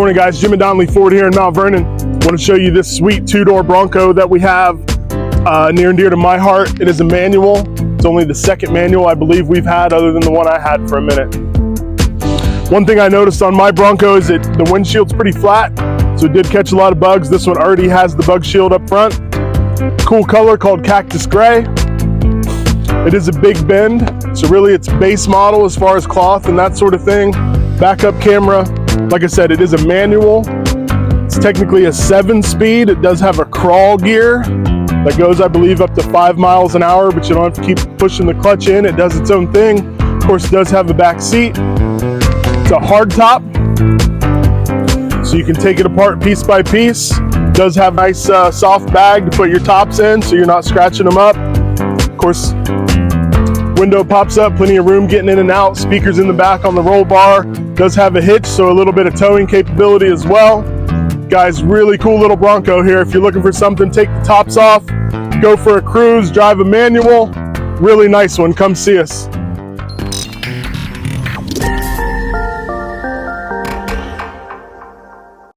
Morning guys, Jim and Donnelly Ford here in Mount Vernon. Want to show you this sweet two-door Bronco that we have near and dear to my heart. It is a manual. It's only the second manual I believe we've had other than the one I had for a minute. One thing I noticed on my Bronco is that the windshield's pretty flat, so it did catch a lot of bugs. This one already has the bug shield up front. Cool color called Cactus Gray. It is a Big Bend, so really it's base model as far as cloth and that sort of thing. Backup camera. Like I said, it is a manual. It's technically a 7-speed. It does have a crawl gear that goes, I believe, up to 5 miles an hour, but you don't have to keep pushing the clutch in. It does its own thing. Of course, it does have a back seat. It's a hard top, so you can take it apart piece by piece. It does have a nice soft bag to put your tops in, so you're not scratching them up. Of course, window pops up, plenty of room getting in and out. Speakers in the back on the roll bar. Does have a hitch, so a little bit of towing capability as well. Guys, really cool little Bronco here. If you're looking for something, take the tops off, go for a cruise, drive a manual. Really nice one. Come see us.